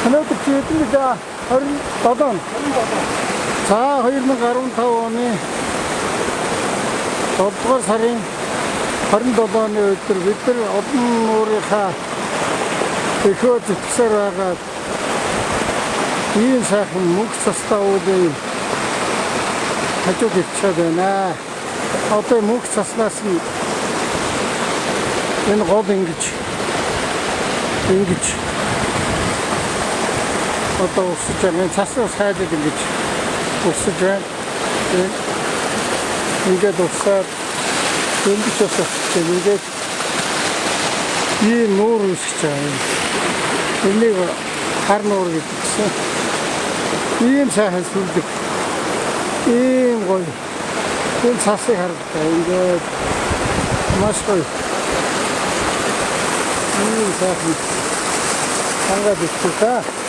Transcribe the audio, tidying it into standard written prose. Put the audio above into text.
Өнөөдөр чи хэдэн гэж 27. За 2015 оны 7 дугаар сарын 27-ны өдөр бид нар олон нуурынхаа эхөө зэтгсээр байгаа ийм сайхан мөнх цастай уулын хажууд ичээд байна. Одоо мөнх цаснаас нь энэ гол ингэж одоо усаж байгаа. Цаснаас хайдаг ингэж усаж байна. Ингээд усаад ингэж усаж ингээд ийм нуур үсэж байгаа. Энийг хар нуур гэдэгсэн. Ийм сайхан сүлдэг. Ийм гоё. Энэ цасыг харагдаа. Ингээд маш гоё. Ийм сайхан хангаад ичдэг та.